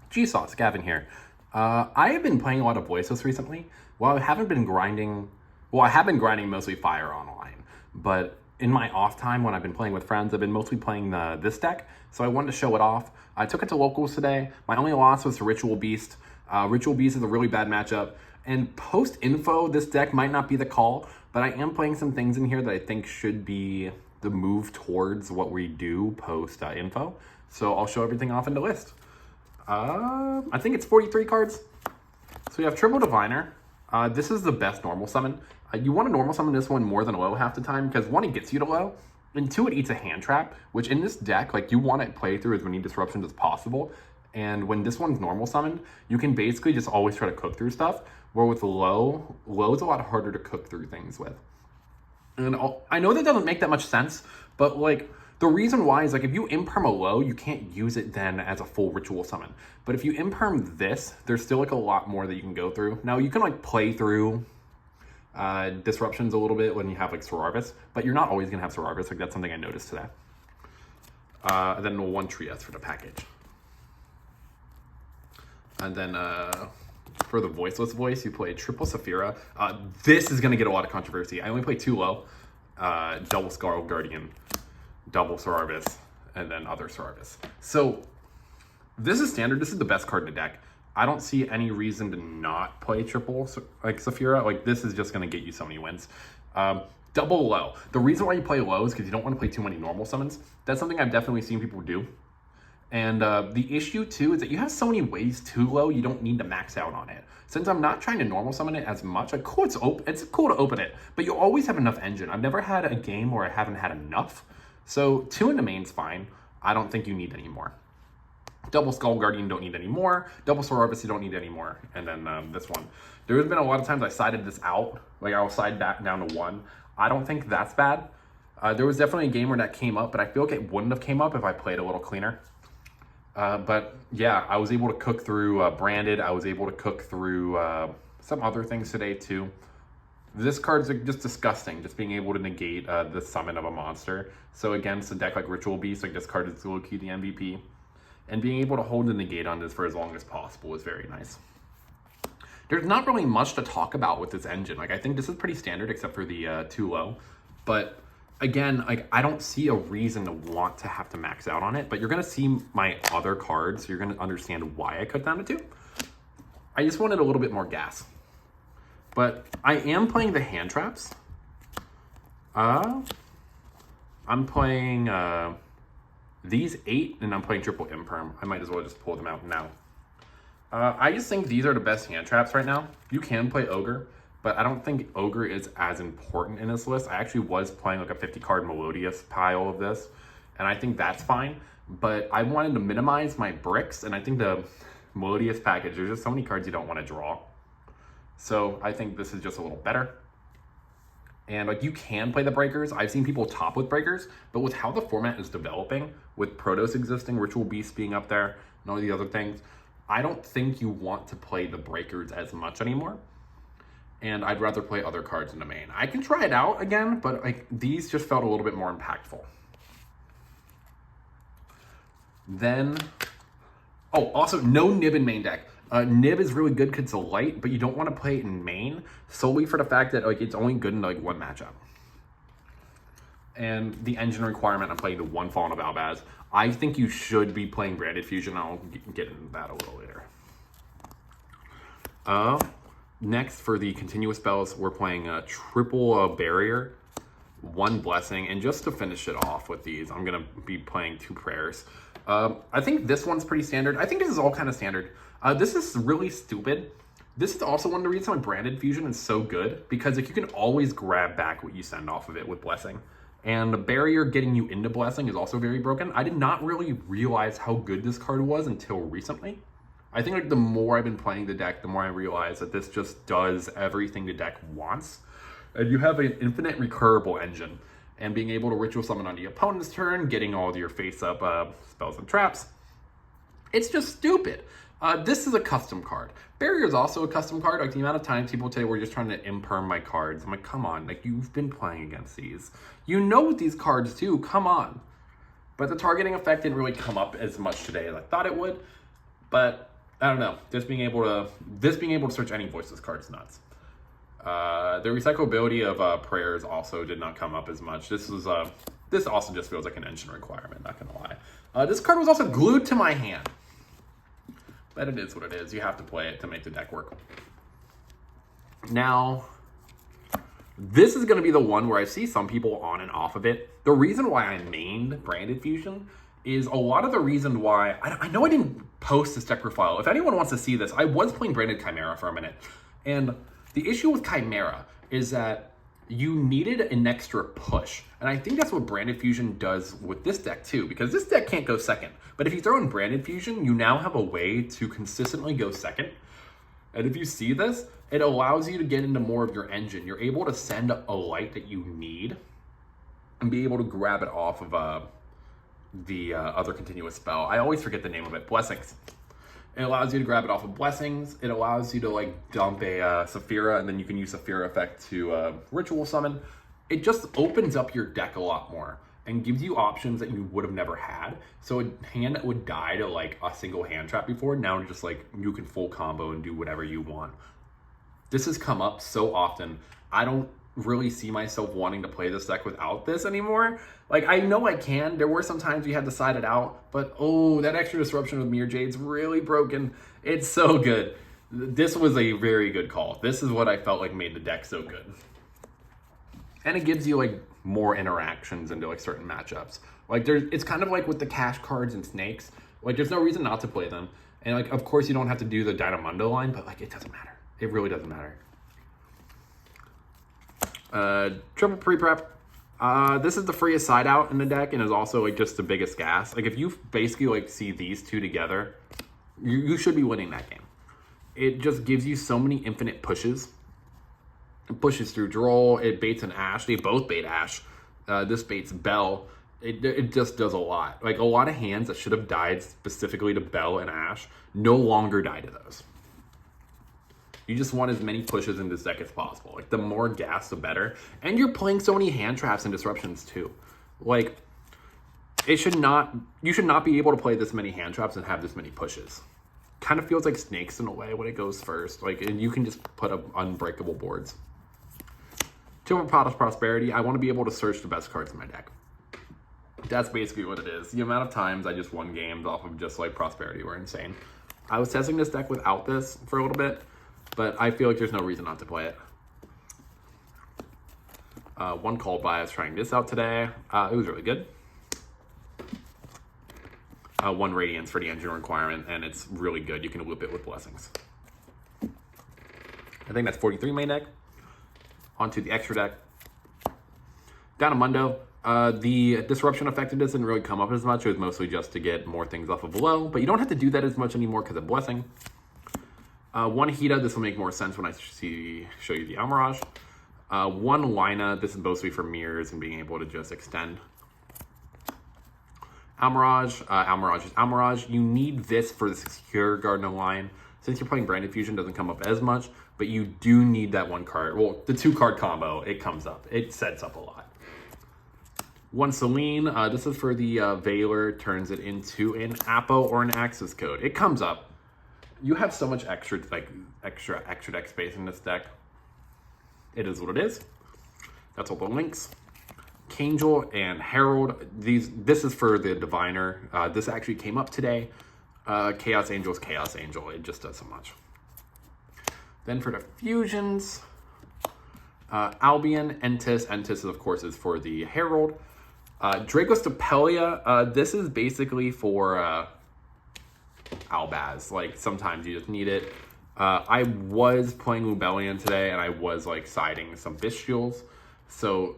G-Sauce, Gavin here. I have been playing a lot of Voiceless recently. Well, I haven't been grinding... Well, I have been grinding mostly Fire online. But in my off time, when I've been playing with friends, I've been mostly playing this deck. So I wanted to show it off. I took it to locals today. My only loss was to Ritual Beast. Ritual Beast is a really bad matchup. And post-info, this deck might not be the call. But I am playing some things in here that I think should be the move towards what we do post-info. So I'll show everything off in the list. I think it's 43 cards. So you have Triple Diviner. This is the best normal summon. You want to normal summon this one more than low half the time because one, it gets you to low, and two, it eats a hand trap, which in this deck, like you want to play through as many disruptions as possible. And when this one's normal summoned, you can basically just always try to cook through stuff, where with low is a lot harder to cook through things with. And I know that doesn't make that much sense, but like, the reason why is like if you imperm a low, you can't use it then as a full ritual summon. But if you imperm this, there's still like a lot more that you can go through. Now you can like play through disruptions a little bit when you have like Sorarvis, but you're not always gonna have Sorarvis. Like that's something I noticed today. And then one Trias for the package. And then for the Voiceless voice, you play Triple Saphira. This is gonna get a lot of controversy. I only play 2 low, double Scarlet Guardian, double Sorarvis, and then other Sorarvis. So this is standard. This is the best card in the deck. I don't see any reason to not play triple like Saphira. Like this is just going to get you so many wins. Double low. The reason why you play low is because you don't want to play too many normal summons. That's something I've definitely seen people do. And the issue too is that you have so many ways too low, you don't need to max out on it. Since I'm not trying to normal summon it as much, like cool, it's cool to open it, but you always have enough engine. I've never had a game where I haven't had enough. So 2 in the main's fine. I don't think you need any more. Double Skull Guardian don't need any more. Double Sorarvis you don't need any more. And then this one. There's been a lot of times I sided this out. Like I'll side that down to 1. I don't think that's bad. There was definitely a game where that came up, but I feel like it wouldn't have came up if I played a little cleaner. But yeah, I was able to cook through Branded. I was able to cook through some other things today too. This card's just disgusting, just being able to negate the summon of a monster. So against a deck like Ritual Beast, like this card is low-key the MVP. And being able to hold the negate on this for as long as possible is very nice. There's not really much to talk about with this engine. Like I think this is pretty standard except for the 2 low. But again, like I don't see a reason to want to have to max out on it. But you're gonna see my other cards, so you're gonna understand why I cut down to 2. I just wanted a little bit more gas. But I am playing the hand traps. I'm playing these 8, and I'm playing triple imperm. I might as well just pull them out now. I just think these are the best hand traps right now. You can play Ogre, but I don't think Ogre is as important in this list. I actually was playing like a 50-card Melodious pile of this, and I think that's fine. But I wanted to minimize my bricks, and I think the Melodious package, there's just so many cards you don't want to draw. So I think this is just a little better. And like you can play the breakers. I've seen people top with breakers, but with how the format is developing, with Protos existing, Ritual Beast being up there, and all the other things, I don't think you want to play the breakers as much anymore. And I'd rather play other cards in the main. I can try it out again, but like these just felt a little bit more impactful. Then, oh, also no Nib in main deck. Nib is really good because it's a light, but you don't want to play it in main solely for the fact that like it's only good in like 1 matchup. And the engine requirement, I'm playing the 1 Fallen of Albaz. I think you should be playing Branded Fusion. I'll get into that a little later. Next, for the continuous spells, we're playing a triple Barrier, 1 Blessing, and just to finish it off with these, I'm gonna be playing 2 Prayers. I think this one's pretty standard. I think this is all kind of standard. This is really stupid. This is also one of the reasons why Branded Fusion is so good, because like you can always grab back what you send off of it with Blessing. And the Barrier getting you into Blessing is also very broken. I did not really realize how good this card was until recently. I think like the more I've been playing the deck, the more I realize that this just does everything the deck wants. And you have an infinite recurable engine. And being able to ritual summon on the opponent's turn, getting all of your face-up spells and traps. It's just stupid. This is a custom card. Barrier is also a custom card. Like the amount of times people say we're just trying to imperm my cards. I'm like, come on, like you've been playing against these. You know what these cards do, come on. But the targeting effect didn't really come up as much today as I thought it would. But I don't know. This being able to search any Voiceless cards nuts. The recyclability of prayers also did not come up as much. This also just feels like an engine requirement, not gonna lie. This card was also glued to my hand. But it is what it is. You have to play it to make the deck work. Now, this is gonna be the one where I see some people on and off of it. The reason why I mained Branded Fusion is a lot of the reason why, I know I didn't post this deck profile. If anyone wants to see this, I was playing Branded Chimera for a minute. And the issue with Chimera is that you needed an extra push. And I think that's what Branded Fusion does with this deck too, because this deck can't go second. But if you throw in Branded Fusion, you now have a way to consistently go second. And if you see this, it allows you to get into more of your engine. You're able to send a light that you need and be able to grab it off of the other continuous spell. I always forget the name of it, Blessings. It allows you to grab it off of Blessings. It allows you to like dump a Saphira, and then you can use Saphira effect to ritual summon. It just opens up your deck a lot more and gives you options that you would have never had. So a hand that would die to like a single hand trap before, now just like you can full combo and do whatever you want. This has come up so often. I don't really see myself wanting to play this deck without this anymore. Like, I know I can. There were some times we had to side it out, but oh, that extra disruption with Mirror Jade's really broken. It's so good. This was a very good call. This is what I felt like made the deck so good. And it gives you like more interactions into like certain matchups. Like it's kind of like with the cash cards and snakes. Like there's no reason not to play them. And like, of course you don't have to do the Dynamundo line, but like it doesn't matter. It really doesn't matter. Triple pre-prep. This is the freest side out in the deck and is also like just the biggest gas. Like if you basically like see these two together, you should be winning that game. It just gives you so many infinite pushes. It pushes through Droll, it baits an Ash. They both bait Ash. This baits Bell. It just does a lot. Like a lot of hands that should have died specifically to Bell and Ash no longer die to those. You just want as many pushes in this deck as possible. Like the more gas, the better. And you're playing so many hand traps and disruptions too. Like you should not be able to play this many hand traps and have this many pushes. Kind of feels like snakes in a way when it goes first. Like, and you can just put up unbreakable boards. Triple Prosperity. I want to be able to search the best cards in my deck. That's basically what it is. The amount of times I just won games off of just like Prosperity were insane. I was testing this deck without this for a little bit, but I feel like there's no reason not to play it. One called by, I was trying this out today. It was really good. One Radiance for the engine requirement, and it's really good. You can whip it with Blessings. I think that's 43 main deck. Onto the extra deck. Dynamundo. The disruption effectiveness didn't really come up as much. It was mostly just to get more things off of below, but you don't have to do that as much anymore because of Blessing. One Hida, this will make more sense when I show you the Almirage. One Lina, this is mostly for mirrors and being able to just extend. Almirage, Almirage is Almirage. You need this for the Secure Gardener line. Since you're playing Branded Fusion, doesn't come up as much, but you do need that one card. Well, the 2-card combo, it comes up. It sets up a lot. One Celine, this is for the Veiler, turns it into an Apo or an Axis Code. It comes up. You have so much extra deck space in this deck. It is what it is. That's all the links. Kangel and Herald. This is for the Diviner. This actually came up today. Chaos Angel is Chaos Angel. It just does so much. Then for the fusions, Albion, Entis. Entis, of course, is for the Herald. Dragostapelia. This is basically for Albaz. Like sometimes you just need it. I was playing Lubellion today, and I was like siding some Bestials. So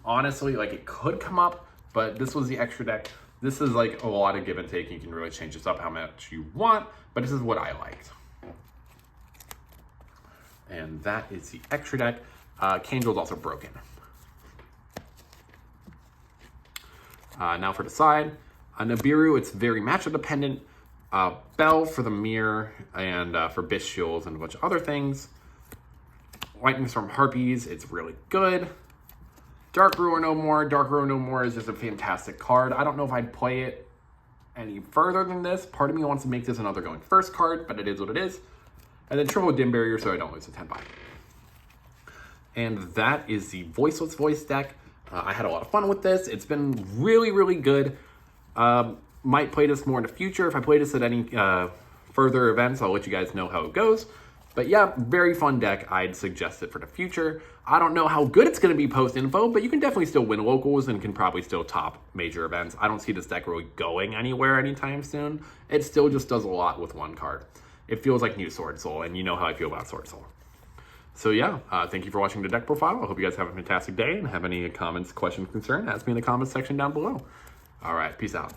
honestly, like it could come up, but this was the extra deck. This is like a lot of give and take. You can really change this up how much you want, but this is what I liked. And that is the extra deck. Kangel is also broken. Now for the side. Nibiru, it's very matchup dependent. Bell for the mirror and for Bestials and a bunch of other things. Lightning Storm Harpies, it's really good. Dark Ruler No More. Dark Ruler No More is just a fantastic card. I don't know if I'd play it any further than this. Part of me wants to make this another going first card, but it is what it is. And then triple Dim Barrier so I don't lose a 10 buy. And that is the Voiceless voice deck. I had a lot of fun with this. It's been really, really good. Might play this more in the future. If I play this at any further events, I'll let you guys know how it goes. But yeah, very fun deck. I'd suggest it for the future. I don't know how good it's going to be post-info, but you can definitely still win locals and can probably still top major events. I don't see this deck really going anywhere anytime soon. It still just does a lot with one card. It feels like new Sword Soul, and you know how I feel about Sword Soul. So yeah, thank you for watching the deck profile. I hope you guys have a fantastic day, and have any comments, questions, concern, ask me in the comments section down below. All right, peace out.